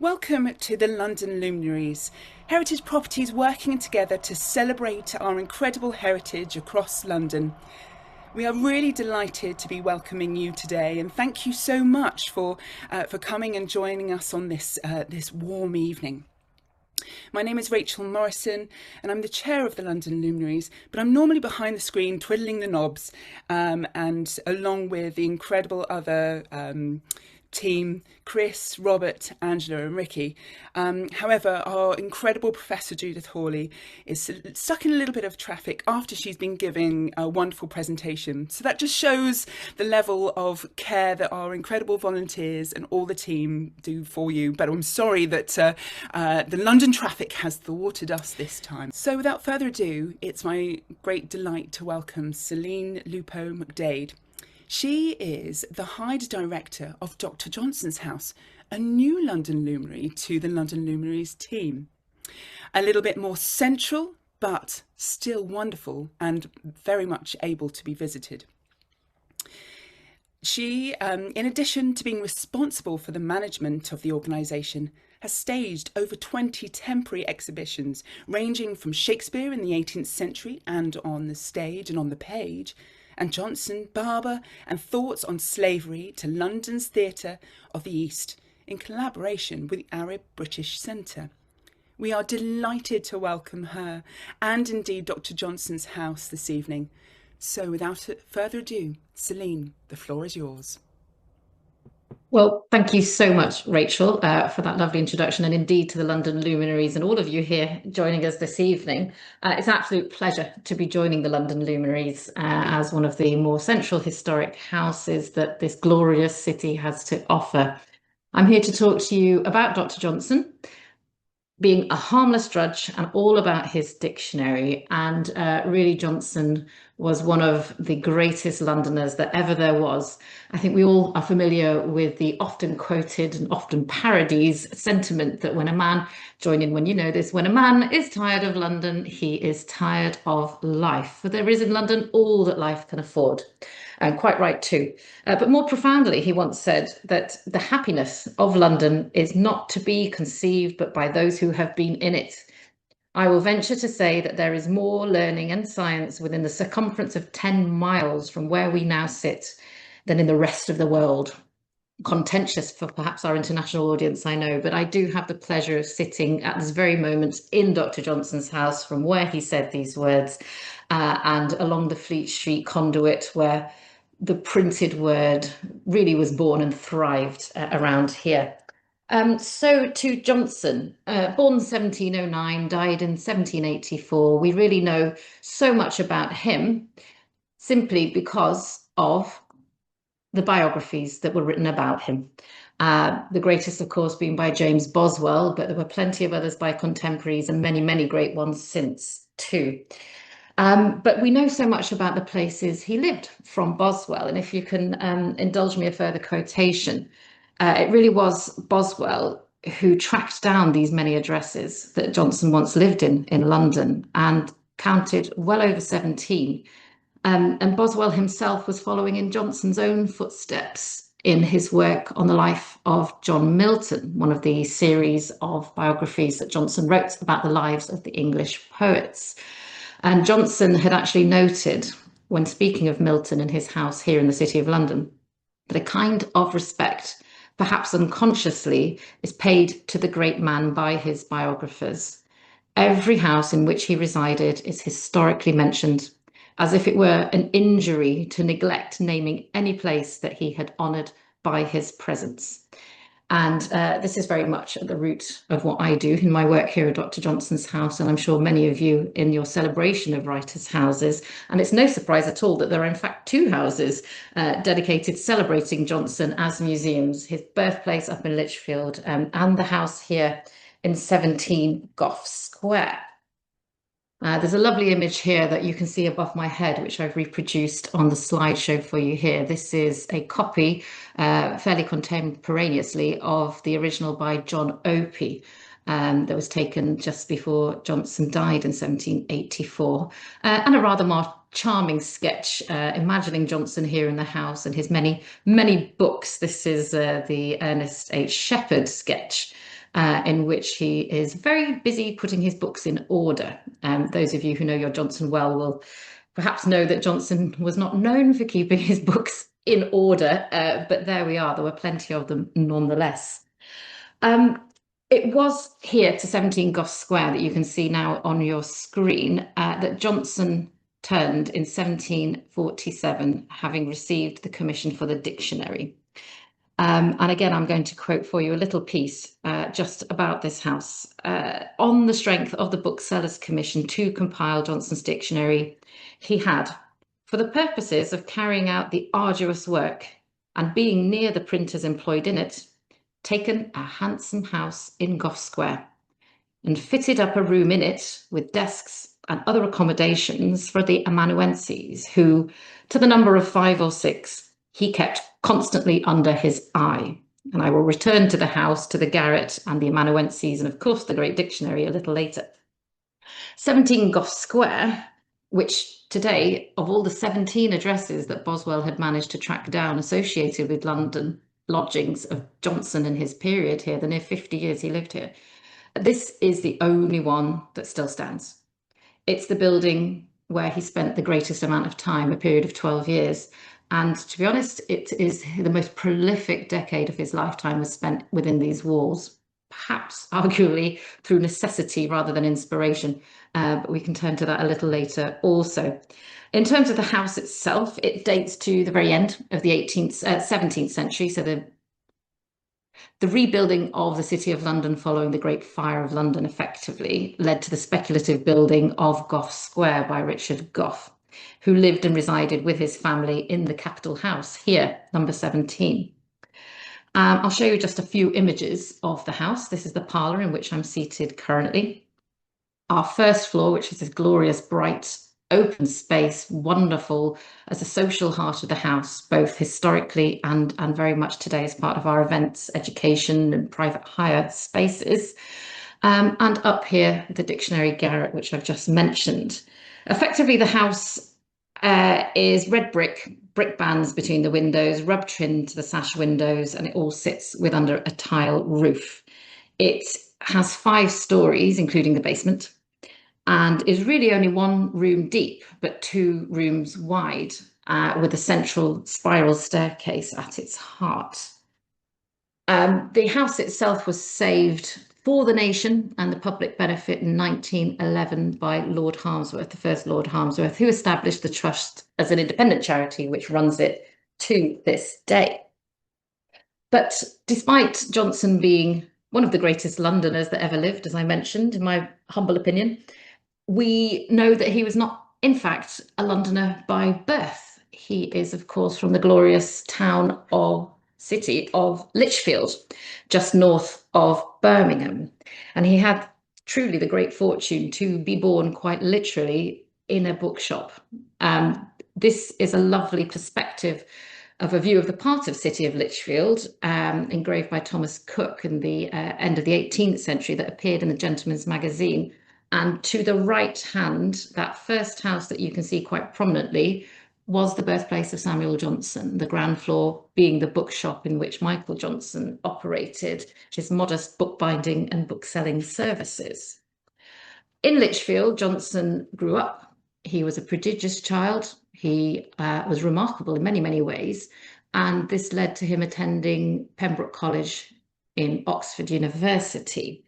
Welcome to the London Luminaries, heritage properties working together to celebrate our incredible heritage across London. We are really delighted to be welcoming you today, and thank you so much for coming and joining us on this warm evening. My name is Rachel Morrison and I'm the chair of the London Luminaries, but I'm normally behind the screen twiddling the knobs, and along with the incredible other team, Chris, Robert, Angela and Ricky. However, our incredible Professor Judith Hawley is stuck in a little bit of traffic after she's been giving a wonderful presentation. So that just shows the level of care that our incredible volunteers and all the team do for you. But I'm sorry that the London traffic has thwarted us this time. So without further ado, it's my great delight to welcome Celine Lupo-McDade. She is the Hyde Director of Dr. Johnson's House, a new London luminary to the London Luminaries team. A little bit more central, but still wonderful and very much able to be visited. She, in addition to being responsible for the management of the organisation, has staged over 20 temporary exhibitions, ranging from Shakespeare in the 18th century and on the stage and on the page, and Johnson, Barber and thoughts on slavery to London's Theatre of the East in collaboration with the Arab British Centre. We are delighted to welcome her and indeed Dr. Johnson's House this evening. So without further ado, Celine, the floor is yours. Well, thank you so much, Rachel, for that lovely introduction, and indeed to the London Luminaries and all of you here joining us this evening. It's an absolute pleasure to be joining the London Luminaries as one of the more central historic houses that this glorious city has to offer. I'm here to talk to you about Dr. Johnson, being a harmless drudge and all about his dictionary. And really, Johnson was one of the greatest Londoners that ever there was. I think we all are familiar with the often quoted and often parodies sentiment that when a man, join in when you know this, when a man is tired of London, he is tired of life. For there is in London all that life can afford. And quite right too. But more profoundly, he once said that the happiness of London is not to be conceived but by those who have been in it. I will venture to say that there is more learning and science within the circumference of 10 miles from where we now sit than in the rest of the world. Contentious for perhaps our international audience, I know, but I do have the pleasure of sitting at this very moment in Dr. Johnson's house from where he said these words, and along the Fleet Street conduit where the printed word really was born and thrived around here. So to Johnson, born 1709, died in 1784. We really know so much about him simply because of the biographies that were written about him. The greatest, of course, being by James Boswell, but there were plenty of others by contemporaries and many, many great ones since too. But we know so much about the places he lived from Boswell. And if you can indulge me a further quotation, it really was Boswell who tracked down these many addresses that Johnson once lived in London and counted well over 17. And Boswell himself was following in Johnson's own footsteps in his work on the life of John Milton, one of the series of biographies that Johnson wrote about the lives of the English poets. And Johnson had actually noted, when speaking of Milton and his house here in the City of London, that a kind of respect, perhaps unconsciously, is paid to the great man by his biographers. Every house in which he resided is historically mentioned, as if it were an injury to neglect naming any place that he had honoured by his presence. And this is very much at the root of what I do in my work here at Dr. Johnson's House, and I'm sure many of you in your celebration of writers' houses. And it's no surprise at all that there are in fact two houses dedicated celebrating Johnson as museums, his birthplace up in Lichfield, and the house here in 17 Gough Square. There's a lovely image here that you can see above my head, which I've reproduced on the slideshow for you here. This is a copy, fairly contemporaneously, of the original by John Opie, that was taken just before Johnson died in 1784, and a rather more charming sketch, imagining Johnson here in the house and his many, many books. This is the Ernest H. Shepard sketch. in which he is very busy putting his books in order. Those of you who know your Johnson well will perhaps know that Johnson was not known for keeping his books in order, but there we are. There were plenty of them nonetheless. It was here to 17 Gough Square that you can see now on your screen that Johnson turned in 1747, having received the commission for the dictionary. And again, I'm going to quote for you a little piece just about this house. On the strength of the bookseller's commission to compile Johnson's dictionary, he had, for the purposes of carrying out the arduous work and being near the printers employed in it, taken a handsome house in Gough Square and fitted up a room in it with desks and other accommodations for the amanuenses, who, to the number of 5 or 6, he kept constantly under his eye. And I will return to the house, to the garret and the amanuenses, and of course the great dictionary a little later. 17 Gough Square, which today, of all the 17 addresses that Boswell had managed to track down associated with London lodgings of Johnson and his period here, the near 50 years he lived here, this is the only one that still stands. It's the building where he spent the greatest amount of time, a period of 12 years. And to be honest, it is the most prolific decade of his lifetime was spent within these walls, perhaps arguably through necessity rather than inspiration. But we can turn to that a little later also. In terms of the house itself, it dates to the very end of the 17th century. So the rebuilding of the City of London following the Great Fire of London effectively led to the speculative building of Gough Square by Richard Gough, who lived and resided with his family in the Capitol House here, number 17. I'll show you just a few images of the house. This is the parlour in which I'm seated currently. Our first floor, which is this glorious, bright, open space, wonderful as a social heart of the house, both historically and very much today as part of our events, education and private hire spaces. And up here, the dictionary garret, which I've just mentioned. Effectively, the house is red brick bands between the windows, rub trim to the sash windows, and it all sits with under a tile roof. It has 5 stories, including the basement, and is really only 1 room deep, but 2 rooms wide, with a central spiral staircase at its heart. The house itself was saved for the nation and the public benefit in 1911 by Lord Harmsworth, the first Lord Harmsworth, who established the trust as an independent charity which runs it to this day. But despite Johnson being one of the greatest Londoners that ever lived, as I mentioned, in my humble opinion, we know that he was not, in fact, a Londoner by birth. He is, of course, from the glorious city of Lichfield, just north of Birmingham. And he had truly the great fortune to be born quite literally in a bookshop. This is a lovely perspective of a view of the part of city of Lichfield, engraved by Thomas Cook in the end of the 18th century, that appeared in the Gentleman's Magazine. And to the right hand, that first house that you can see quite prominently was the birthplace of Samuel Johnson, the ground floor being the bookshop in which Michael Johnson operated his modest bookbinding and bookselling services. In Lichfield, Johnson grew up. He was a prodigious child. He was remarkable in many, many ways. And this led to him attending Pembroke College in Oxford University.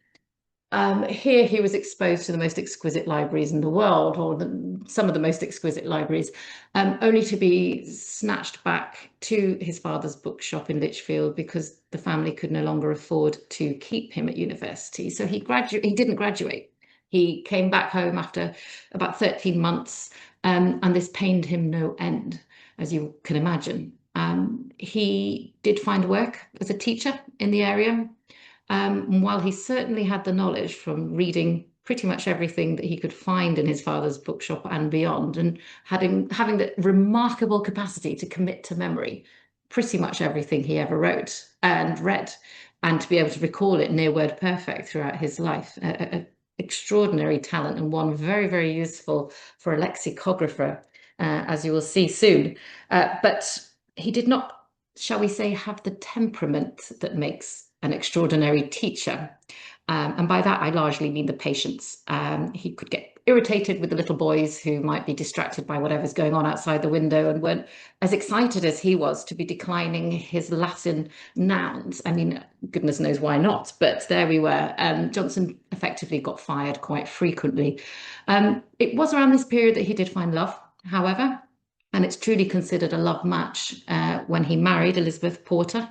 Here he was exposed to the most exquisite libraries in the world, or some of the most exquisite libraries, only to be snatched back to his father's bookshop in Lichfield because the family could no longer afford to keep him at university. So he didn't graduate. He came back home after about 13 months, and this pained him no end, as you can imagine. He did find work as a teacher in the area. While he certainly had the knowledge from reading pretty much everything that he could find in his father's bookshop and beyond, and having the remarkable capacity to commit to memory pretty much everything he ever wrote and read, and to be able to recall it near word perfect throughout his life. Extraordinary talent, and one very, very useful for a lexicographer, as you will see soon. But he did not, shall we say, have the temperament that makes an extraordinary teacher. And by that, I largely mean the patients. He could get irritated with the little boys who might be distracted by whatever's going on outside the window and weren't as excited as he was to be declining his Latin nouns. I mean, goodness knows why not, but there we were. Johnson effectively got fired quite frequently. It was around this period that he did find love, however, and it's truly considered a love match when he married Elizabeth Porter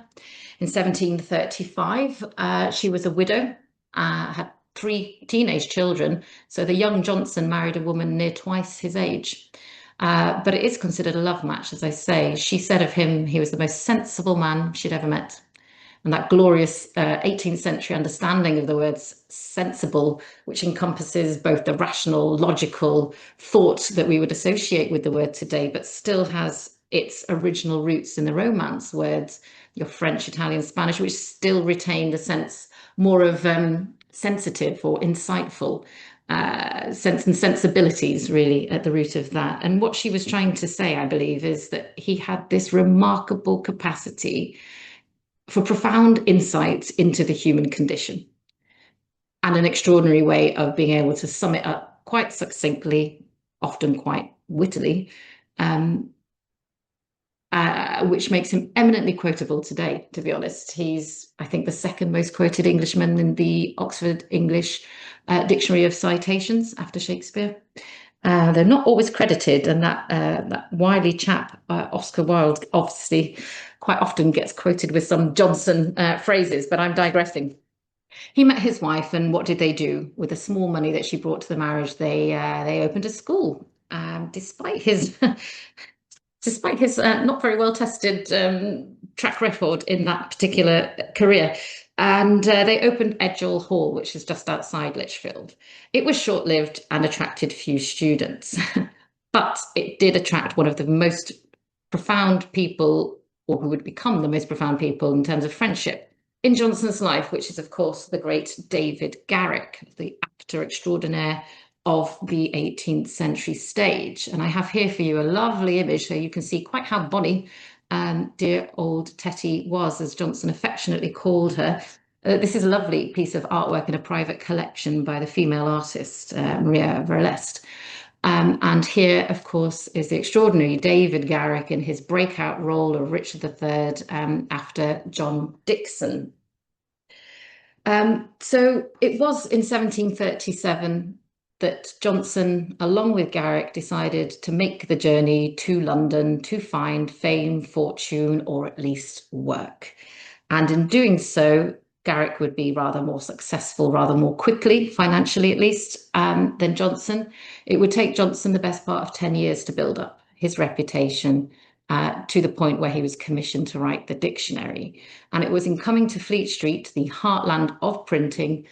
in 1735. She was a widow, had 3 teenage children, so the young Johnson married a woman near twice his age. But it is considered a love match, as I say. She said of him, he was the most sensible man she'd ever met. And that glorious 18th century understanding of the words sensible, which encompasses both the rational, logical thought that we would associate with the word today, but still has its original roots in the Romance words, your French, Italian, Spanish, which still retain the sense more of sensitive or insightful, sense and sensibilities really at the root of that. And what she was trying to say, I believe, is that he had this remarkable capacity for profound insight into the human condition and an extraordinary way of being able to sum it up quite succinctly, often quite wittily, which makes him eminently quotable today, to be honest. He's, I think, the second most quoted Englishman in the Oxford English Dictionary of Citations after Shakespeare. They're not always credited, and that wily chap, Oscar Wilde, obviously quite often gets quoted with some Johnson phrases, but I'm digressing. He met his wife, and what did they do? With the small money that she brought to the marriage, they opened a school. Despite his not very well tested track record in that particular career. And they opened Edgell Hall, which is just outside Lichfield. It was short-lived and attracted few students, but it did attract one of the most profound people, or who would become the most profound people in terms of friendship in Johnson's life, which is, of course, the great David Garrick, the actor extraordinaire of the 18th century stage. And I have here for you a lovely image so you can see quite how bonny dear old Tetty was, as Johnson affectionately called her. This is a lovely piece of artwork in a private collection by the female artist Maria Verlest. And here, of course, is the extraordinary David Garrick in his breakout role of Richard III after John Dickson. So it was in 1737 that Johnson, along with Garrick, decided to make the journey to London to find fame, fortune, or at least work. And in doing so, Garrick would be rather more successful, rather more quickly, financially at least, than Johnson. It would take Johnson the best part of 10 years to build up his reputation to the point where he was commissioned to write the dictionary. And it was in coming to Fleet Street, the heartland of printing,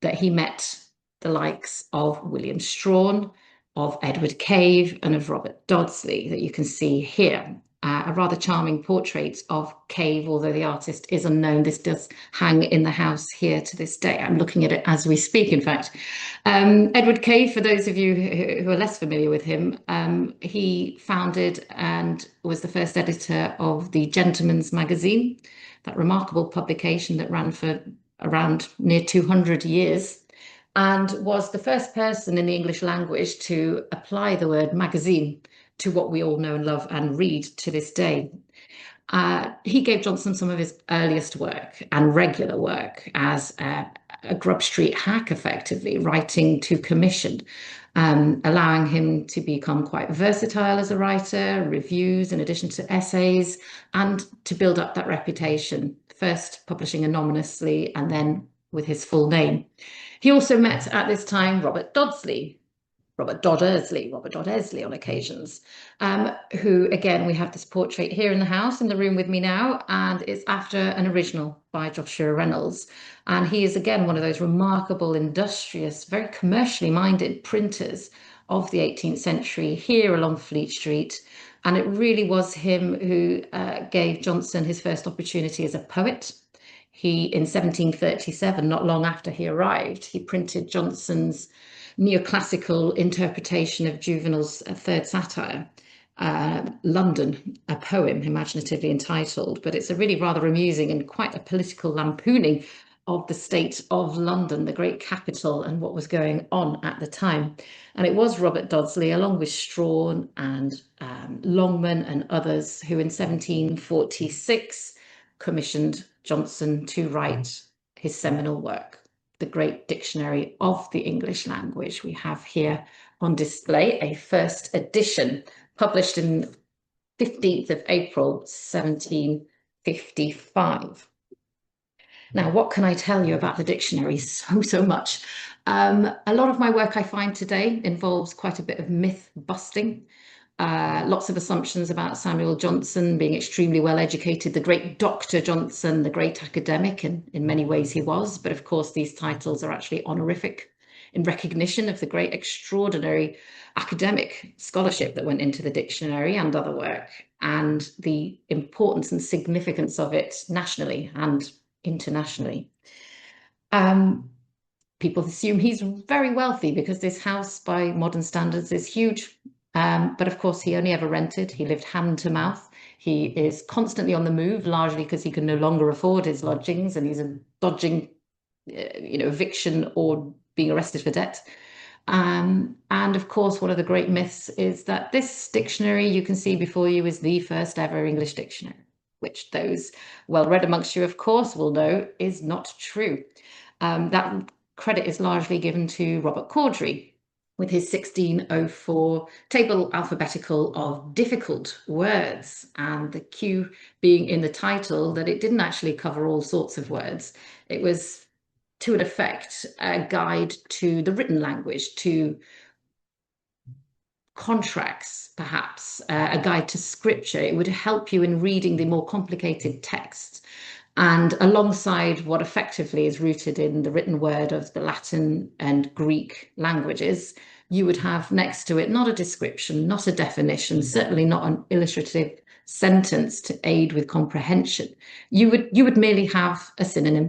that he met the likes of William Strahan, of Edward Cave, and of Robert Dodsley that you can see here. A rather charming portrait of Cave, although the artist is unknown. This does hang in the house here to this day. I'm looking at it as we speak, in fact. Edward Cave, for those of you who are less familiar with him, he founded and was the first editor of the Gentleman's Magazine, that remarkable publication that ran for around near 200 years, and was the first person in the English language to apply the word magazine to what we all know and love and read to this day. He gave Johnson some of his earliest work and regular work as a Grub Street hack, effectively, writing to commission, allowing him to become quite versatile as a writer, reviews in addition to essays, and to build up that reputation, first publishing anonymously and then with his full name. He also met at this time Robert Dodsley on occasions, who, again, we have this portrait here in the house, in the room with me now, and it's after an original by Joshua Reynolds. And he is, again, one of those remarkable, industrious, very commercially minded printers of the 18th century here along Fleet Street. And it really was him who gave Johnson his first opportunity as a poet. He, in 1737, not long after he arrived, he printed Johnson's neoclassical interpretation of Juvenal's third satire. London, a poem imaginatively entitled, but it's a really rather amusing and quite a political lampooning of the state of London, the great capital, and what was going on at the time. And it was Robert Dodsley, along with Strahan and Longman and others, who in 1746 commissioned Johnson to write his seminal work, the Great Dictionary of the English Language. We have here on display a first edition published in 15th of April 1755. Now, what can I tell you about the dictionary? So much. A lot of my work I find today involves quite a bit of myth busting. Lots of assumptions about Samuel Johnson being extremely well educated, the great Dr. Johnson, the great academic, and in many ways he was. But of course, these titles are actually honorific in recognition of the great extraordinary academic scholarship that went into the dictionary and other work, and the importance and significance of it nationally and internationally. People assume he's very wealthy because this house, by modern standards, is huge. But of course, he only ever rented. He lived hand to mouth. He is constantly on the move, largely because he can no longer afford his lodgings, and he's dodging, eviction or being arrested for debt. And of course, one of the great myths is that this dictionary you can see before you is the first ever English dictionary, which those well-read amongst you, of course, will know is not true. That credit is largely given to Robert Corddry with his 1604 table alphabetical of difficult words, and the Q being in the title that it didn't actually cover all sorts of words. It was, to an effect, a guide to the written language, to contracts, perhaps, a guide to scripture. It would help you in reading the more complicated texts. And alongside what effectively is rooted in the written word of the Latin and Greek languages, you would have next to it not a description, not a definition, certainly not an illustrative sentence to aid with comprehension. You would merely have a synonym.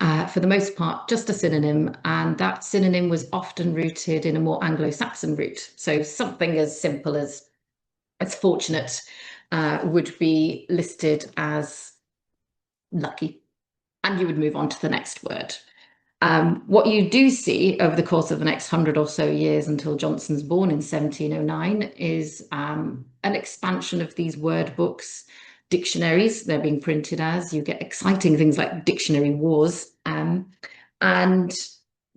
For the most part, just a synonym, and that synonym was often rooted in a more Anglo-Saxon root. So something as simple as fortunate would be listed as lucky, and you would move on to the next word. What you do see over the course of the next 100 or so years until Johnson's born in 1709 is an expansion of these word books, dictionaries. They're being printed as. You get exciting things like dictionary wars. And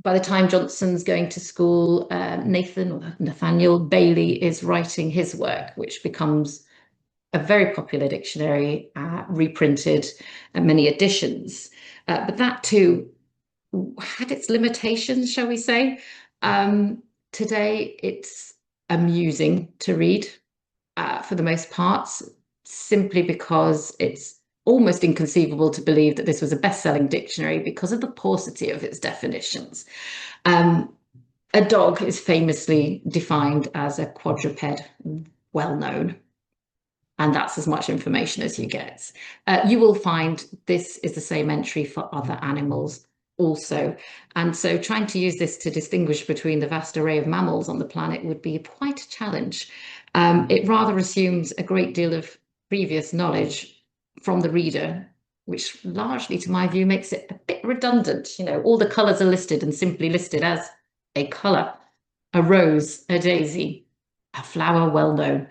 by the time Johnson's going to school, Nathaniel Bailey is writing his work, which becomes a very popular dictionary, reprinted in many editions. But that too had its limitations, shall we say. Today, it's amusing to read for the most part, simply because it's almost inconceivable to believe that this was a best-selling dictionary because of the paucity of its definitions. A dog is famously defined as a quadruped, well known. And that's as much information as you get. You will find this is the same entry for other animals also. And so trying to use this to distinguish between the vast array of mammals on the planet would be quite a challenge. It rather assumes a great deal of previous knowledge from the reader, which largely, to my view, makes it a bit redundant. All the colours are listed and simply listed as a colour, a rose, a daisy, a flower well known.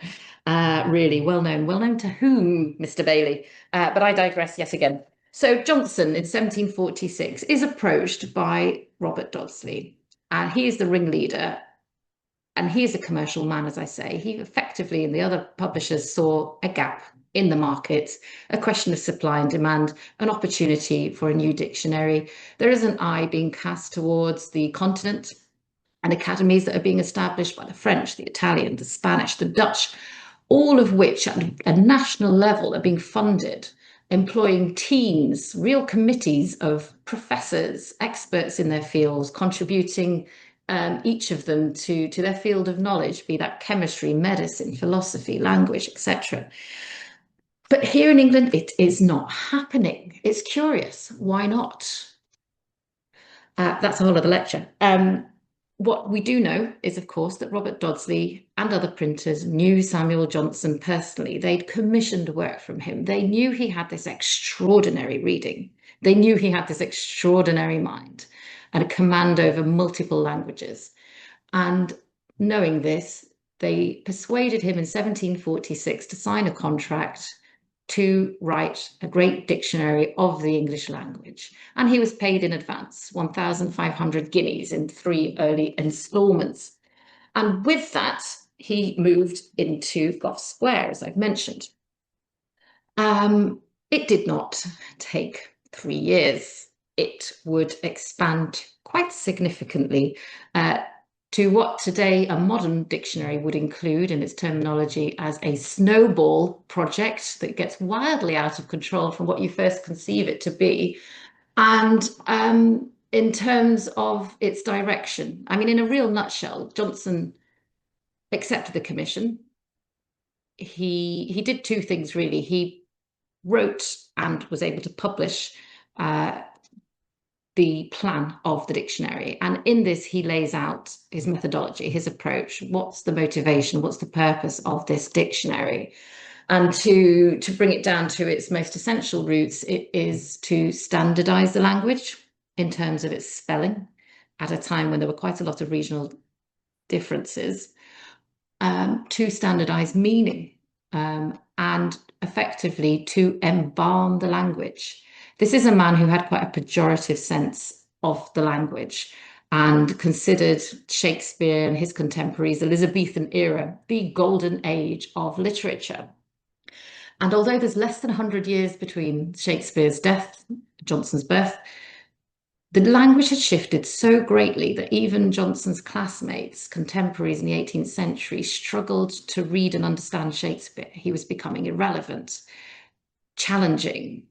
Really well known. Well known to whom, Mr. Bailey? But I digress yet again. So Johnson in 1746 is approached by Robert Dodsley, and he is the ringleader, and he is a commercial man, as I say. He effectively, and the other publishers, saw a gap in the market, a question of supply and demand, an opportunity for a new dictionary. There is an eye being cast towards the continent and academies that are being established by the French, the Italian, the Spanish, the Dutch, all of which at a national level are being funded, employing teams, real committees of professors, experts in their fields, contributing each of them to their field of knowledge, be that chemistry, medicine, philosophy, language, etc. But here in England, it is not happening. It's curious. Why not? That's a whole other lecture. What we do know is, of course, that Robert Dodsley and other printers knew Samuel Johnson personally. They'd commissioned work from him. They knew he had this extraordinary reading. They knew he had this extraordinary mind and a command over multiple languages. And knowing this, they persuaded him in 1746 to sign a contract to write a great dictionary of the English language. And he was paid in advance, 1,500 guineas in 3 early instalments. And with that, he moved into Gough Square, as I've mentioned. It did not take 3 years. It would expand quite significantly to what today a modern dictionary would include in its terminology as a snowball project that gets wildly out of control from what you first conceive it to be. And in terms of its direction, I mean, in a real nutshell, Johnson accepted the commission. He did 2 things, really. He wrote and was able to publish the plan of the dictionary. And in this, he lays out his methodology, his approach. What's the motivation? What's the purpose of this dictionary? And to bring it down to its most essential roots, it is to standardize the language in terms of its spelling at a time when there were quite a lot of regional differences, to standardize meaning, and effectively to embalm the language. This is a man who had quite a pejorative sense of the language and considered Shakespeare and his contemporaries, the Elizabethan era, the golden age of literature. And although there's less than 100 years between Shakespeare's death, Johnson's birth, the language had shifted so greatly that even Johnson's classmates, contemporaries in the 18th century, struggled to read and understand Shakespeare. He was becoming irrelevant, challenging,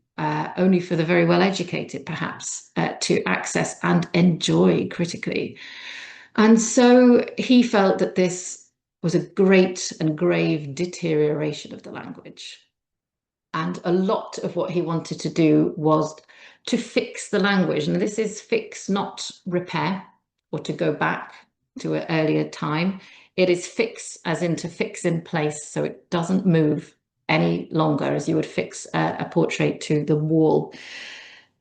only for the very well-educated, perhaps, to access and enjoy critically. And so he felt that this was a great and grave deterioration of the language. And a lot of what he wanted to do was to fix the language. And this is fix, not repair, or to go back to an earlier time. It is fix as in to fix in place so it doesn't move any longer, as you would fix a portrait to the wall.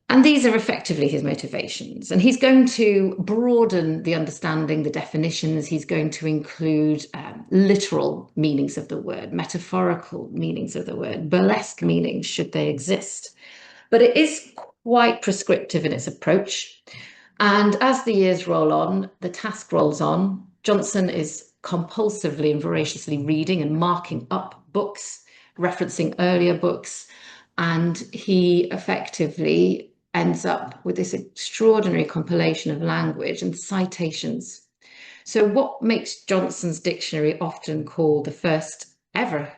And these are effectively his motivations. And he's going to broaden the understanding, the definitions. He's going to include literal meanings of the word, metaphorical meanings of the word, burlesque meanings, should they exist. But it is quite prescriptive in its approach. And as the years roll on, the task rolls on. Johnson is compulsively and voraciously reading and marking up books, referencing earlier books, and he effectively ends up with this extraordinary compilation of language and citations. So what makes Johnson's dictionary often called the first ever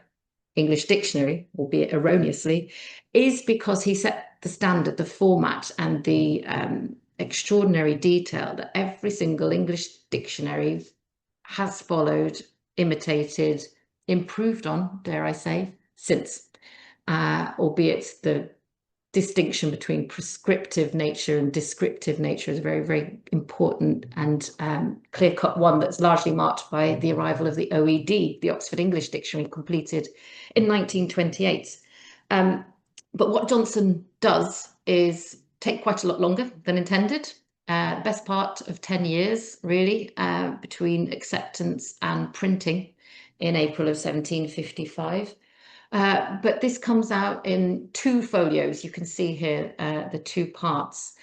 English dictionary, albeit erroneously, is because he set the standard, the format, and the extraordinary detail that every single English dictionary has followed, imitated, improved on, dare I say, since, albeit the distinction between prescriptive nature and descriptive nature is a very, very important and clear-cut one that's largely marked by the arrival of the OED, the Oxford English Dictionary, completed in 1928. But what Johnson does is take quite a lot longer than intended. Best part of 10 years, really, between acceptance and printing in April of 1755. But this comes out in 2 folios. You can see here the 2 parts,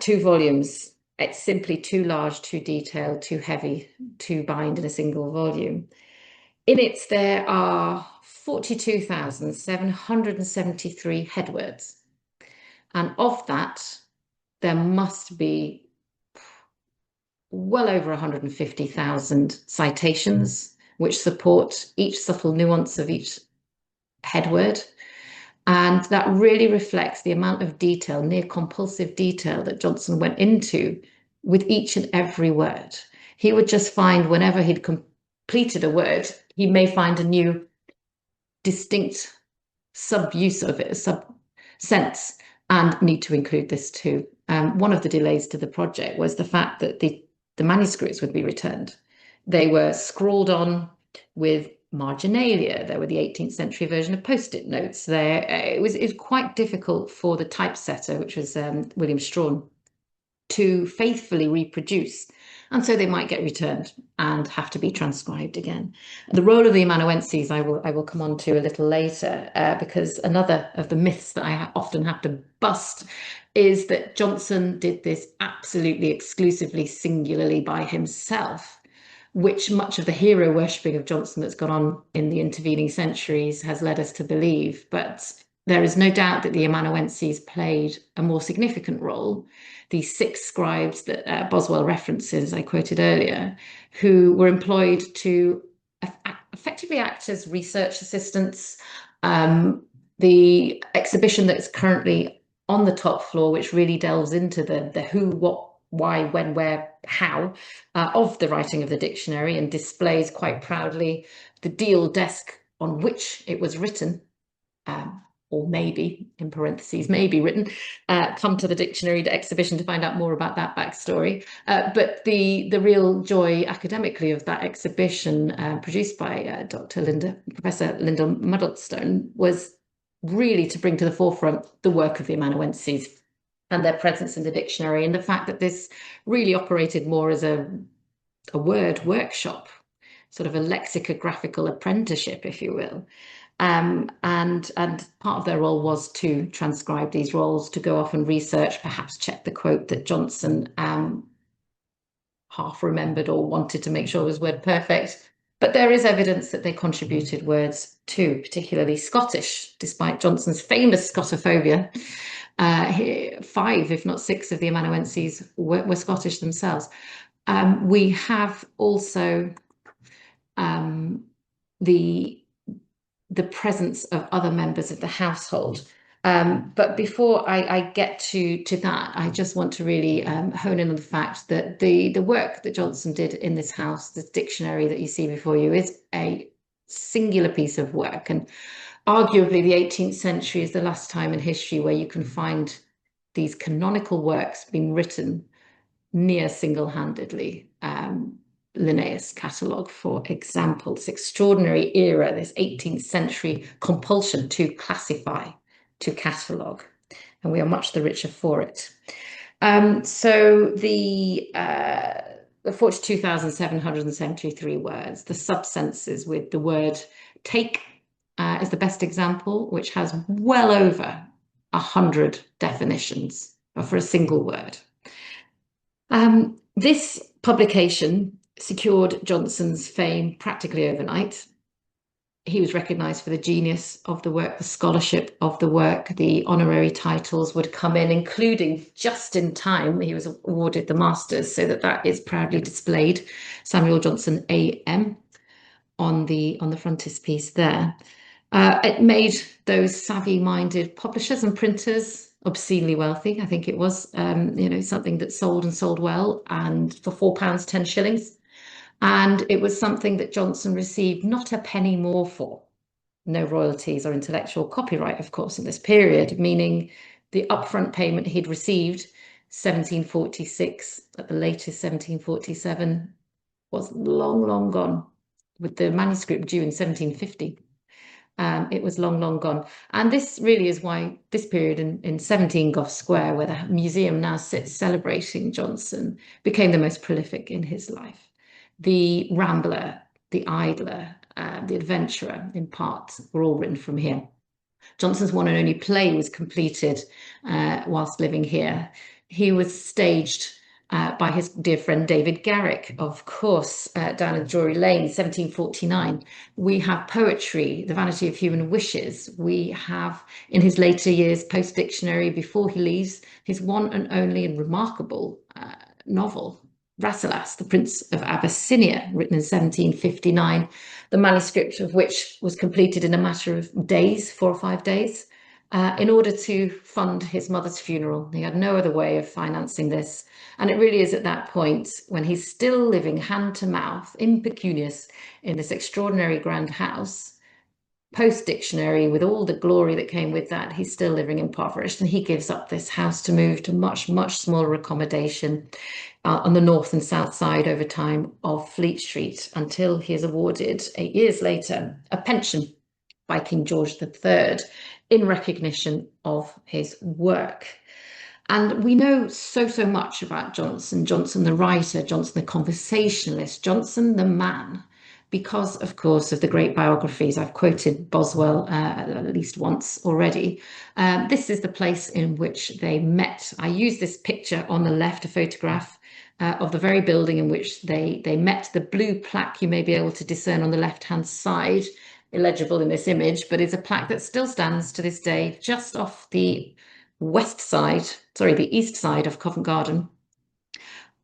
2 volumes. It's simply too large, too detailed, too heavy to bind in a single volume. In it, there are 42,773 headwords. And of that, there must be well over 150,000 citations, which support each subtle nuance of each headword. And that really reflects the amount of detail, near compulsive detail, that Johnson went into with each and every word. He would just find whenever he'd completed a word, he may find a new distinct sub-use of it, a sub-sense, and need to include this too. One of the delays to the project was the fact that the the manuscripts would be returned. They were scrawled on with marginalia. There were the 18th century version of post-it notes there. It was quite difficult for the typesetter, which was William Strahan, to faithfully reproduce. And so they might get returned and have to be transcribed again. The role of the amanuenses I will come on to a little later, because another of the myths that I often have to bust is that Johnson did this absolutely exclusively, singularly by himself, which much of the hero worshipping of Johnson that's gone on in the intervening centuries has led us to believe. But there is no doubt that the amanuenses played a more significant role. These 6 scribes that Boswell references, I quoted earlier, who were employed to effectively act as research assistants. The exhibition that's currently on the top floor, which really delves into the who, what, why, when, where, how of the writing of the dictionary, and displays quite proudly the deal desk on which it was written, or maybe, in parentheses, maybe written. Come to the dictionary exhibition to find out more about that backstory. But the real joy academically of that exhibition, produced by Professor Linda Muddlestone, was really to bring to the forefront the work of the amanuenses and their presence in the dictionary, and the fact that this really operated more as a word workshop, sort of a lexicographical apprenticeship, if you will. And part of their role was to transcribe these roles, to go off and research, perhaps check the quote that Johnson half remembered or wanted to make sure was word perfect. But there is evidence that they contributed words too, particularly Scottish, despite Johnson's famous Scotophobia. 5, if not 6, of the amanuenses were Scottish themselves. We have also the presence of other members of the household. But before I get to that, I just want to really hone in on the fact that the work that Johnson did in this house, this dictionary that you see before you, is a singular piece of work. And arguably the 18th century is the last time in history where you can find these canonical works being written near single-handedly. Linnaeus catalogue, for example, this extraordinary era, this 18th century compulsion to classify, to catalogue, and we are much the richer for it. So the 42,773 words, the subsenses with the word take is the best example, which has well over 100 definitions for a single word. This publication secured Johnson's fame practically overnight. He was recognised for the genius of the work, the scholarship of the work. The honorary titles would come in, including, just in time, he was awarded the Masters, so that is proudly displayed. Samuel Johnson AM on the frontispiece there. It made those savvy-minded publishers and printers obscenely wealthy. I think it was, something that sold and sold well, and for £4 10 shillings. And it was something that Johnson received not a penny more for. No royalties or intellectual copyright, of course, in this period, meaning the upfront payment he'd received, 1746, at the latest 1747, was long, long gone. With the manuscript due in 1750. It was long, long gone. And this really is why this period in 17 Gough Square, where the museum now sits celebrating Johnson, became the most prolific in his life. The Rambler, the Idler, the Adventurer, in part, were all written from here. Johnson's one and only play was completed whilst living here. He was staged by his dear friend David Garrick, of course, down in Drury Lane, 1749. We have poetry, The Vanity of Human Wishes. We have, in his later years, post-dictionary, before he leaves, his one and only and remarkable novel, Rasselas, the Prince of Abyssinia, written in 1759, the manuscript of which was completed in a matter of days, 4 or 5 days, in order to fund his mother's funeral. He had no other way of financing this. And it really is at that point, when he's still living hand to mouth, impecunious, in this extraordinary grand house, post-dictionary, with all the glory that came with that, he's still living impoverished, and he gives up this house to move to much, much smaller accommodation on the north and south side over time of Fleet Street, until he is awarded 8 years later a pension by King George III in recognition of his work. And we know so, so much about Johnson, Johnson the writer, Johnson the conversationalist, Johnson the man, because, of course, of the great biographies. I've quoted Boswell at least once already. This is the place in which they met. I use this picture on the left, a photograph of the very building in which they met. The blue plaque you may be able to discern on the left-hand side, illegible in this image, but it's a plaque that still stands to this day just off the the east side of Covent Garden.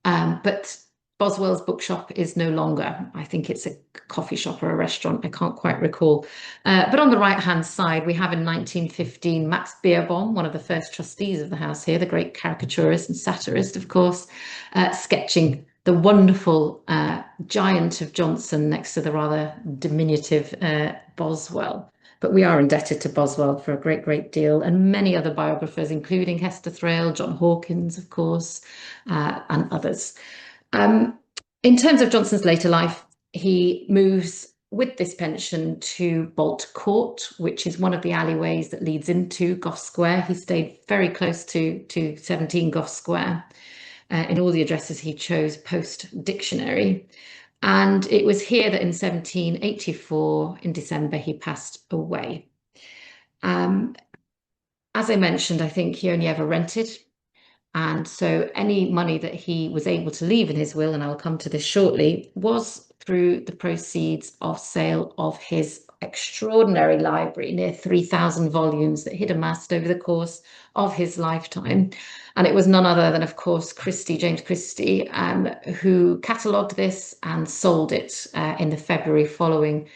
But Boswell's bookshop is no longer. I think it's a coffee shop or a restaurant. I can't quite recall. But on the right-hand side, we have in 1915 Max Beerbohm, one of the first trustees of the house here, the great caricaturist and satirist, of course, sketching the wonderful giant of Johnson next to the rather diminutive Boswell. But we are indebted to Boswell for a great, great deal, and many other biographers, including Hester Thrale, John Hawkins, of course, and others. In terms of Johnson's later life, he moves with this pension to Bolt Court, which is one of the alleyways that leads into Gough Square. He stayed very close to 17 Gough Square in all the addresses he chose post-dictionary. And it was here that in 1784, in December, he passed away. As I mentioned, I think he only ever rented. And so any money that he was able to leave in his will, and I'll come to this shortly, was through the proceeds of sale of his extraordinary library, near 3,000 volumes that he'd amassed over the course of his lifetime. And it was none other than, of course, James Christie, who catalogued this and sold it in the February following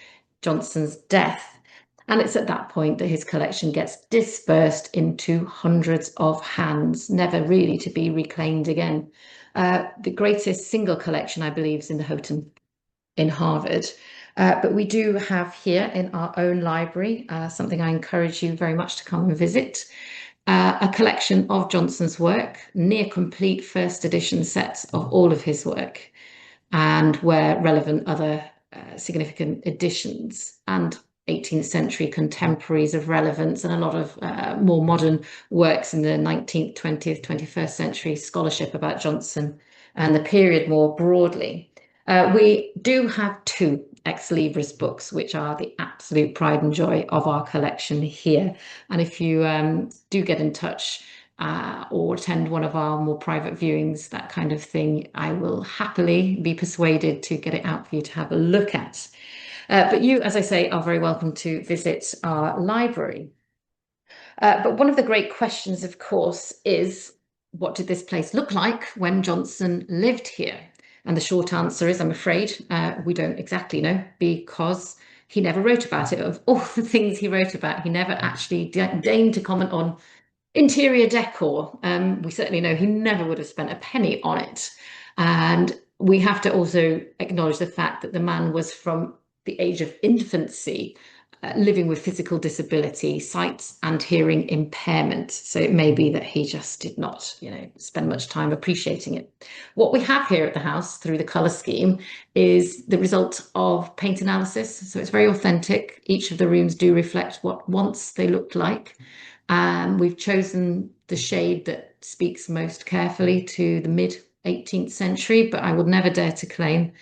Johnson's death. And it's at that point that his collection gets dispersed into hundreds of hands, never really to be reclaimed again. The greatest single collection, I believe, is in the Houghton in Harvard. But we do have here in our own library, something I encourage you very much to come and visit, a collection of Johnson's work, near complete first edition sets of all of his work, and where relevant other significant editions and 18th century contemporaries of relevance, and a lot of more modern works in the 19th, 20th, 21st century scholarship about Johnson and the period more broadly. We do have 2 ex libris books, which are the absolute pride and joy of our collection here. And if you do get in touch or attend one of our more private viewings, that kind of thing, I will happily be persuaded to get it out for you to have a look at. But you, as I say, are very welcome to visit our library. But one of the great questions, of course, is what did this place look like when Johnson lived here? And the short answer is, I'm afraid, we don't exactly know, because he never wrote about it. Of all the things he wrote about, he never actually deigned to comment on interior decor. We certainly know he never would have spent a penny on it. And we have to also acknowledge the fact that the man was from the age of infancy, living with physical disability, sight and hearing impairment. So it may be that he just did not, spend much time appreciating it. What we have here at the house through the colour scheme is the result of paint analysis. So it's very authentic. Each of the rooms do reflect what once they looked like. We've chosen the shade that speaks most carefully to the mid 18th century, but I would never dare to claim,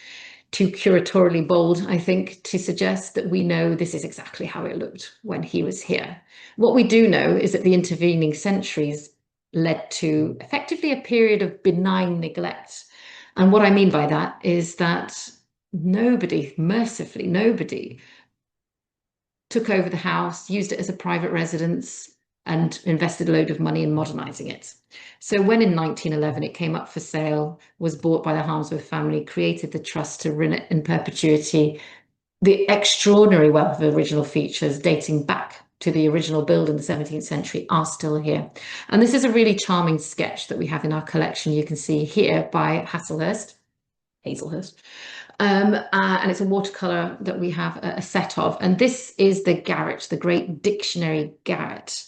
too curatorially bold, I think, to suggest that we know this is exactly how it looked when he was here. What we do know is that the intervening centuries led to effectively a period of benign neglect. And what I mean by that is that nobody, mercifully nobody, took over the house, used it as a private residence, and invested a load of money in modernising it. So when in 1911 it came up for sale, was bought by the Harmsworth family, created the trust to run it in perpetuity, the extraordinary wealth of original features dating back to the original build in the 17th century are still here. And this is a really charming sketch that we have in our collection. You can see here by Hazelhurst, And it's a watercolor that we have a set of. And this is the garret, the great dictionary garret.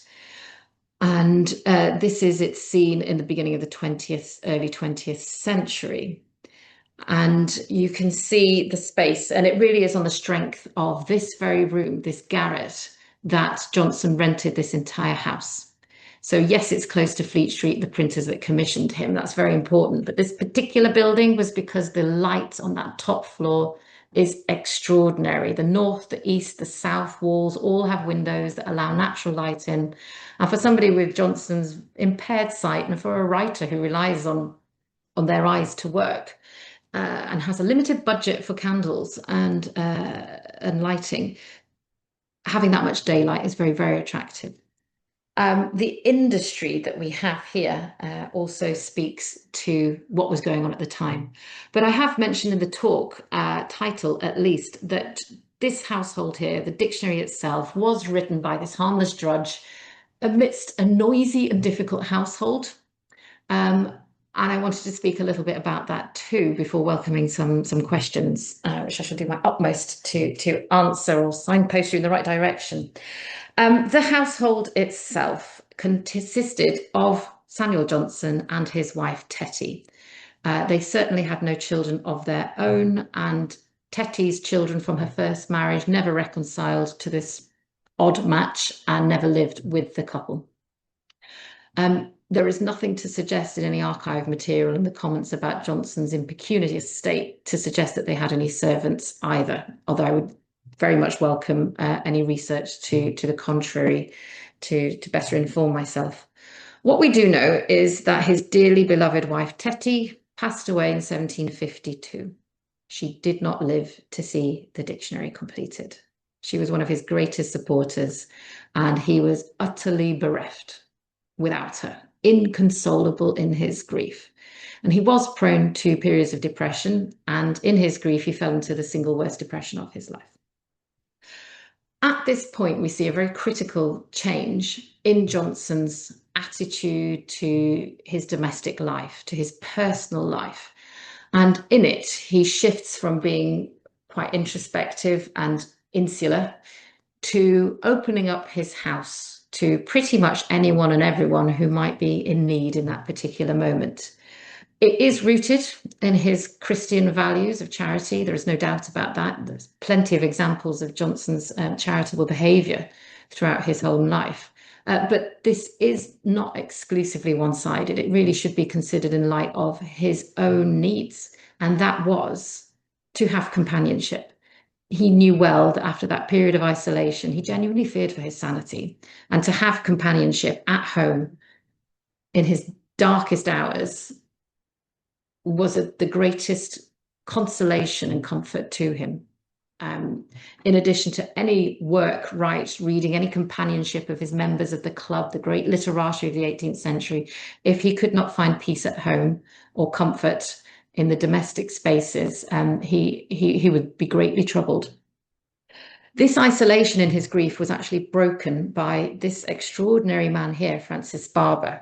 And this is its scene in the beginning of the early 20th century. And you can see the space, and it really is on the strength of this very room, this garret, that Johnson rented this entire house. So yes, it's close to Fleet Street, the printers that commissioned him. That's very important. But this particular building was because the light on that top floor is extraordinary. The north, the east, the south walls all have windows that allow natural light in. And for somebody with Johnson's impaired sight, and for a writer who relies on their eyes to work, and has a limited budget for candles and lighting, having that much daylight is very, very attractive. The industry that we have here also speaks to what was going on at the time. But I have mentioned in the talk title, at least, that this household here, the dictionary itself, was written by this harmless drudge amidst a noisy and difficult household. And I wanted to speak a little bit about that too before welcoming some questions, which I shall do my utmost to answer or signpost you in the right direction. The household itself consisted of Samuel Johnson and his wife Tetty. They certainly had no children of their own, and Tetty's children from her first marriage never reconciled to this odd match and never lived with the couple. There is nothing to suggest in any archive material in the comments about Johnson's impecunious state to suggest that they had any servants either, although I would very much welcome any research to the contrary to better inform myself. What we do know is that his dearly beloved wife Tetty passed away in 1752. She did not live to see the dictionary completed. She was one of his greatest supporters, and he was utterly bereft without her, inconsolable in his grief. And he was prone to periods of depression, and in his grief, he fell into the single worst depression of his life. At this point, we see a very critical change in Johnson's attitude to his domestic life, to his personal life. And in it, he shifts from being quite introspective and insular to opening up his house to pretty much anyone and everyone who might be in need in that particular moment. It is rooted in his Christian values of charity. There is no doubt about that. There's plenty of examples of Johnson's charitable behaviour throughout his whole life. But this is not exclusively one-sided. It really should be considered in light of his own needs, and that was to have companionship. He knew well that after that period of isolation, he genuinely feared for his sanity, and to have companionship at home in his darkest hours was the greatest consolation and comfort to him. In addition to any work, reading, any companionship of his members of the club, the great literati of the 18th century, if he could not find peace at home or comfort in the domestic spaces, he would be greatly troubled. This isolation in his grief was actually broken by this extraordinary man here, Francis Barber.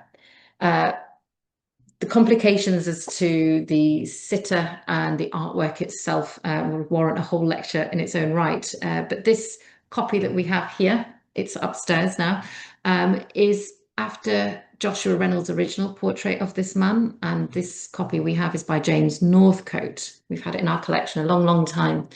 The complications as to the sitter and the artwork itself would warrant a whole lecture in its own right. But this copy that we have here, it's upstairs now, is after Joshua Reynolds' original portrait of this man. And this copy we have is by James Northcote. We've had it in our collection a long, long time.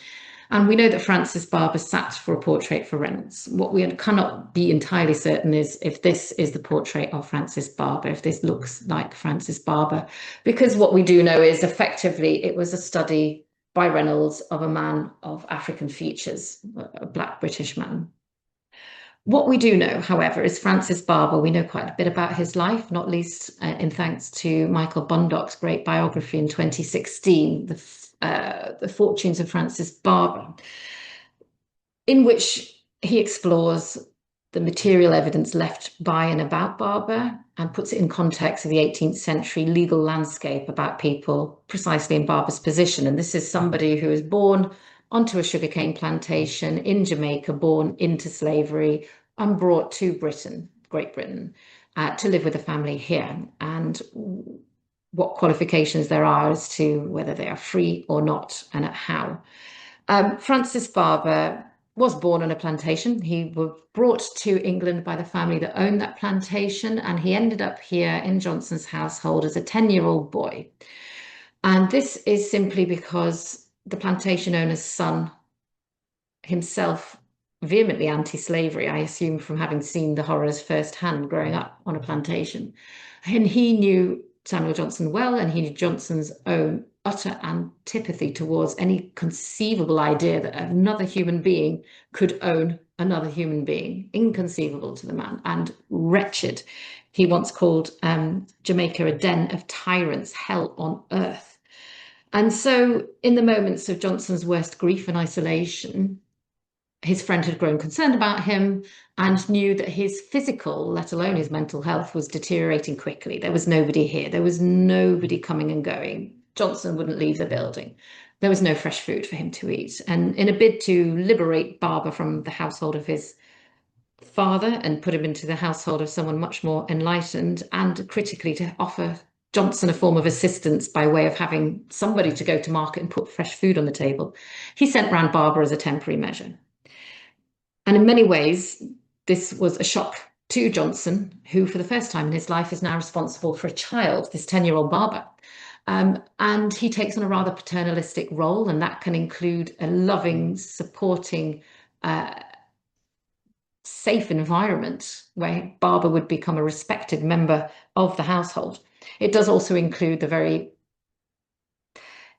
And we know that Francis Barber sat for a portrait for Reynolds. What we cannot be entirely certain is if this is the portrait of Francis Barber, if this looks like Francis Barber, because what we do know is effectively it was a study by Reynolds of a man of African features, a Black British man. What we do know, however, is Francis Barber, we know quite a bit about his life, not least in thanks to Michael Bundock's great biography in 2016, The Fortunes of Francis Barber, in which he explores the material evidence left by and about Barber and puts it in context of the 18th century legal landscape about people precisely in Barber's position. And this is somebody who was born onto a sugarcane plantation in Jamaica, born into slavery and brought to Britain, Great Britain, to live with a family here. And what qualifications there are as to whether they are free or not, and at how. Francis Barber was born on a plantation. He was brought to England by the family that owned that plantation, and he ended up here in Johnson's household as a 10-year-old boy. And this is simply because the plantation owner's son, himself vehemently anti-slavery, I assume from having seen the horrors firsthand growing up on a plantation. And he knew Samuel Johnson well, and he knew Johnson's own utter antipathy towards any conceivable idea that another human being could own another human being. Inconceivable to the man, and wretched. He once called Jamaica a den of tyrants, hell on earth. And so in the moments of Johnson's worst grief and isolation, his friend had grown concerned about him and knew that his physical, let alone his mental health, was deteriorating quickly. There was nobody here. There was nobody coming and going. Johnson wouldn't leave the building. There was no fresh food for him to eat. And in a bid to liberate Barber from the household of his father and put him into the household of someone much more enlightened, and critically to offer Johnson a form of assistance by way of having somebody to go to market and put fresh food on the table, he sent round Barber as a temporary measure. And in many ways, this was a shock to Johnson, who for the first time in his life is now responsible for a child, this 10-year-old Barber. And he takes on a rather paternalistic role, and that can include a loving, supporting, safe environment where Barber would become a respected member of the household. It does also include the very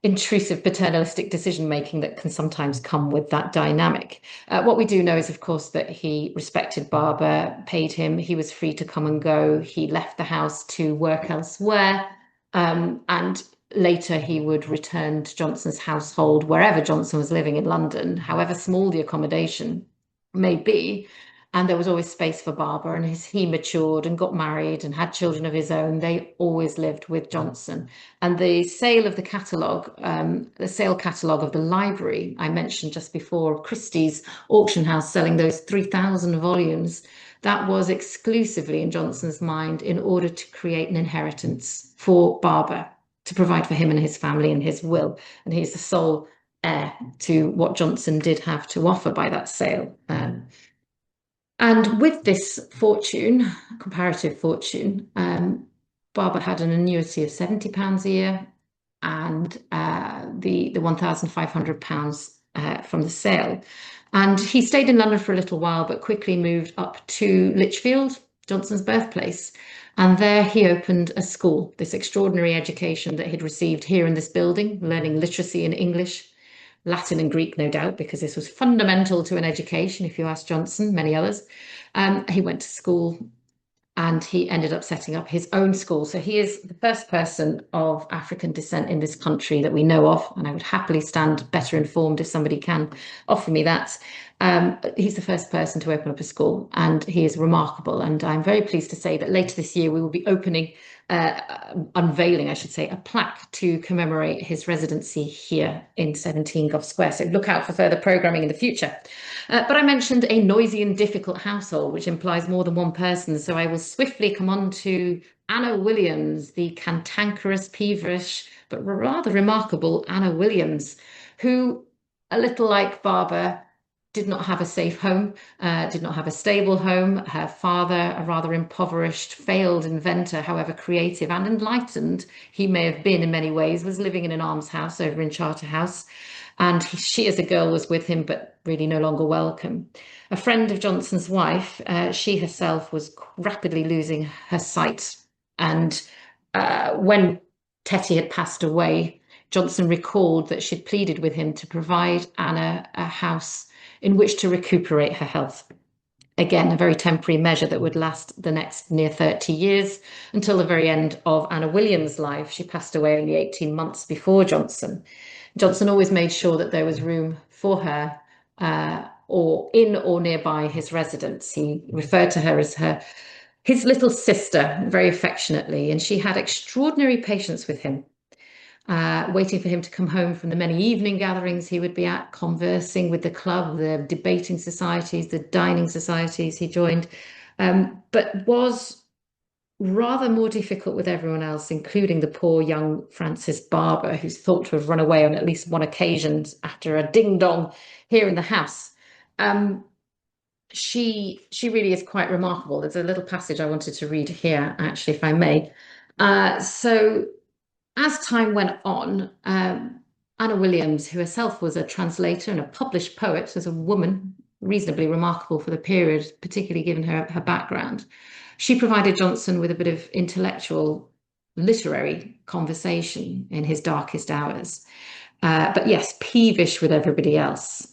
intrusive paternalistic decision-making that can sometimes come with that dynamic. What we do know is, of course, that he respected Barber, paid him, he was free to come and go, he left the house to work elsewhere, and later he would return to Johnson's household wherever Johnson was living in London, however small the accommodation may be. And there was always space for Barber, and as he matured and got married and had children of his own, they always lived with Johnson. And the sale of the catalogue, the sale catalogue of the library I mentioned just before, Christie's auction house selling those 3,000 volumes, that was exclusively in Johnson's mind in order to create an inheritance for Barber, to provide for him and his family in his will. And he's the sole heir to what Johnson did have to offer by that sale. And with this fortune, comparative fortune, Barber had an annuity of £70 a year and the £1,500 from the sale. And he stayed in London for a little while, but quickly moved up to Lichfield, Johnson's birthplace. And there he opened a school, this extraordinary education that he'd received here in this building, learning literacy in English, Latin and Greek, no doubt, because this was fundamental to an education, if you ask Johnson, many others. He went to school and he ended up setting up his own school. So he is the first person of African descent in this country that we know of, and I would happily stand better informed if somebody can offer me that. He's the first person to open up a school, and he is remarkable. And I'm very pleased to say that later this year we will be unveiling, I should say, a plaque to commemorate his residency here in 17 Gough Square. So look out for further programming in the future. But I mentioned a noisy and difficult household, which implies more than one person. So I will swiftly come on to Anna Williams, the cantankerous, peevish, but rather remarkable Anna Williams, who, a little like Barber, did not have a safe home, did not have a stable home. Her father, a rather impoverished, failed inventor, however creative and enlightened he may have been in many ways, was living in an almshouse over in Charterhouse. And she as a girl was with him, but really no longer welcome. A friend of Johnson's wife, she herself was rapidly losing her sight. And when Tetty had passed away, Johnson recalled that she'd pleaded with him to provide Anna a house in which to recuperate her health. Again, a very temporary measure that would last the next near 30 years until the very end of Anna Williams' life. She passed away only 18 months before Johnson. Johnson always made sure that there was room for her or in or nearby his residence. He referred to her as his little sister very affectionately, and she had extraordinary patience with him. Waiting for him to come home from the many evening gatherings he would be at, conversing with the club, the debating societies, the dining societies he joined, but was rather more difficult with everyone else, including the poor young Frances Barber, who's thought to have run away on at least one occasion after a ding-dong here in the house. Um, she really is quite remarkable. There's a little passage I wanted to read here, actually, if I may. So as time went on, Anna Williams, who herself was a translator and a published poet, as a woman, reasonably remarkable for the period, particularly given her background, she provided Johnson with a bit of intellectual, literary conversation in his darkest hours. But yes, peevish with everybody else,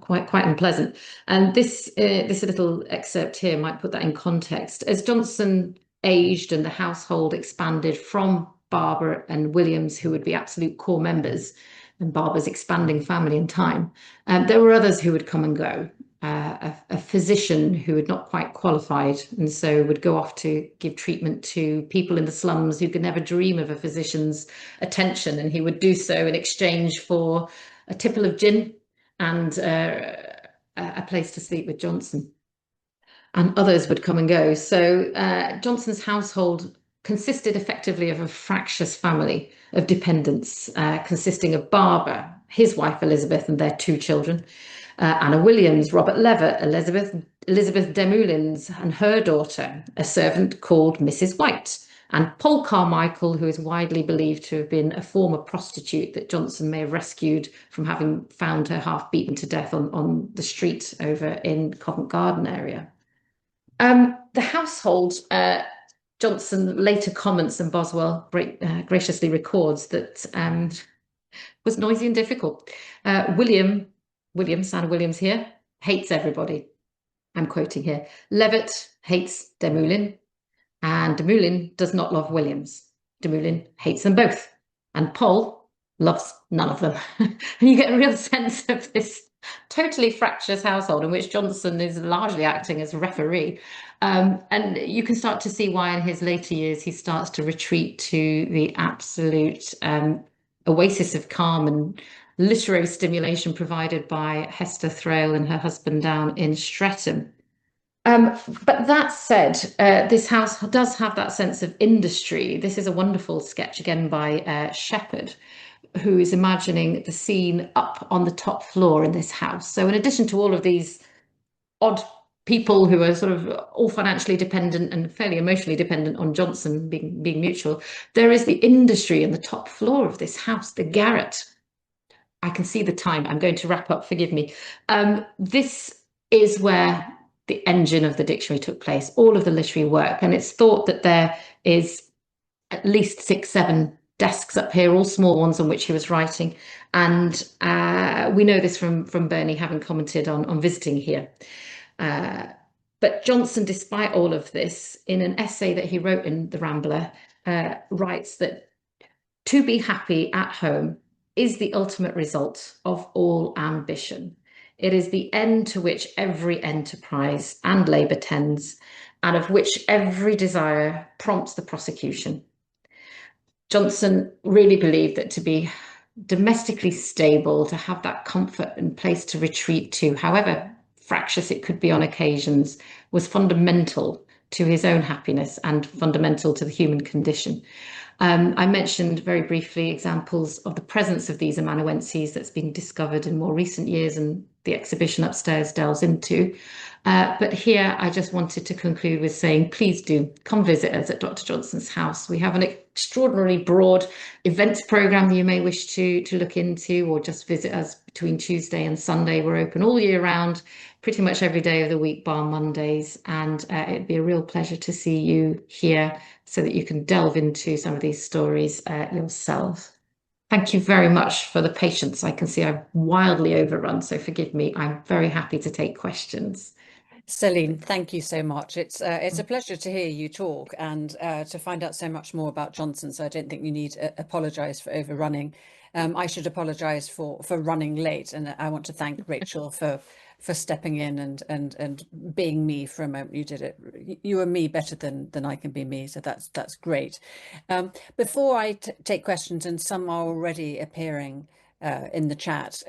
quite unpleasant. And this little excerpt here might put that in context. As Johnson aged and the household expanded from Barber and Williams, who would be absolute core members, and Barber's expanding family in time, there were others who would come and go. A physician who had not quite qualified and so would go off to give treatment to people in the slums who could never dream of a physician's attention, and he would do so in exchange for a tipple of gin and a place to sleep with Johnson. And others would come and go. So Johnson's household consisted effectively of a fractious family of dependents, consisting of Barber, his wife Elizabeth, and their two children, Anna Williams, Robert Levitt, Elizabeth Desmoulins, and her daughter, a servant called Mrs. White, and Paul Carmichael, who is widely believed to have been a former prostitute that Johnson may have rescued from having found her half beaten to death on the street over in Covent Garden area. The household, Johnson later comments, and Boswell graciously records, that was noisy and difficult. Williams, Anna Williams here, hates everybody. I'm quoting here. Levitt hates Desmoulins, and Desmoulins does not love Williams. Desmoulins hates them both, and Paul loves none of them. And you get a real sense of this totally fractious household in which Johnson is largely acting as referee. And you can start to see why in his later years he starts to retreat to the absolute oasis of calm and literary stimulation provided by Hester Thrale and her husband down in Streatham. But that said, this house does have that sense of industry. This is a wonderful sketch again by Shepherd, who is imagining the scene up on the top floor in this house. So in addition to all of these odd people who are sort of all financially dependent and fairly emotionally dependent on Johnson being mutual, there is the industry in the top floor of this house, the garret. I can see the time. I'm going to wrap up, forgive me. This is where the engine of the dictionary took place, all of the literary work. And it's thought that there is at least 6, 7 desks up here, all small ones on which he was writing. And we know this from Bernie having commented on visiting here. But Johnson, despite all of this, in an essay that he wrote in The Rambler, writes that to be happy at home is the ultimate result of all ambition. It is the end to which every enterprise and labour tends, and of which every desire prompts the prosecution. Johnson really believed that to be domestically stable, to have that comfort and place to retreat to, however fractious it could be on occasions, was fundamental to his own happiness and fundamental to the human condition. I mentioned very briefly examples of the presence of these amanuenses that's been discovered in more recent years and the exhibition upstairs delves into. But here I just wanted to conclude with saying, please do come visit us at Dr. Johnson's house. We have an extraordinarily broad events programme that you may wish to look into, or just visit us between Tuesday and Sunday. We're open all year round, pretty much every day of the week bar Mondays, and it'd be a real pleasure to see you here so that you can delve into some of these stories yourself. Thank you very much for the patience. I can see I've wildly overrun, so forgive me. I'm very happy to take questions. Celine, thank you so much. It's a pleasure to hear you talk and to find out so much more about Johnson. So I don't think you need to apologise for overrunning. I should apologise for running late, and I want to thank Rachel for stepping in and being me for a moment. You did it. You were me better than I can be me. So that's great. Before I take questions, and some are already appearing in the chat.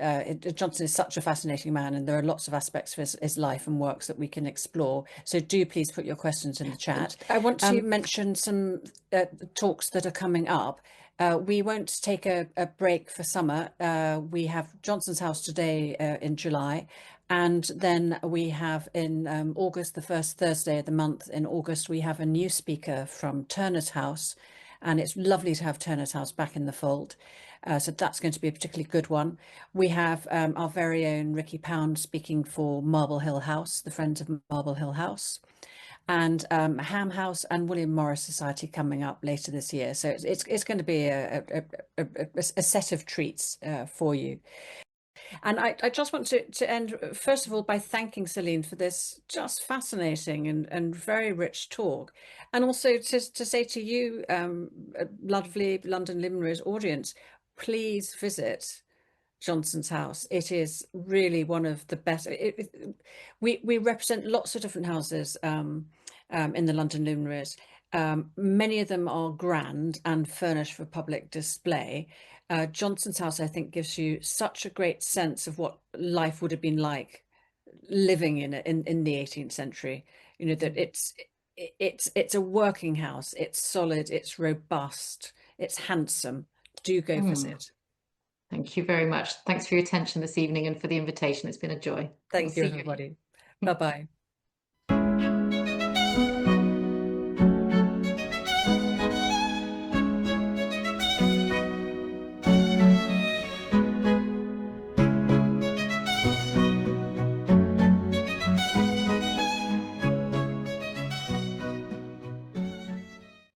Johnson is such a fascinating man, and there are lots of aspects of his life and works that we can explore. So do please put your questions in the chat. I want to mention some talks that are coming up. We won't take a break for summer. We have Johnson's House today in July, and then we have in August, the first Thursday of the month in August, we have a new speaker from Turner's House, and it's lovely to have Turner's House back in the fold. So that's going to be a particularly good one. We have our very own Ricky Pound speaking for Marble Hill House, the Friends of Marble Hill House, and Ham House and William Morris Society coming up later this year. So it's going to be a set of treats for you. And I just want to end, first of all, by thanking Celine for this just fascinating and very rich talk. And also to say to you, lovely London Luminaries audience, please visit Johnson's House. It is really one of the best. We represent lots of different houses in the London Luminaries. Many of them are grand and furnished for public display. Johnson's House, I think, gives you such a great sense of what life would have been like living in it in the 18th century. You know, that it's a working house. It's solid. It's robust. It's handsome. Do go visit. Thank you very much. Thanks for your attention this evening and for the invitation. It's been a joy. Thank you, everybody. Bye-bye.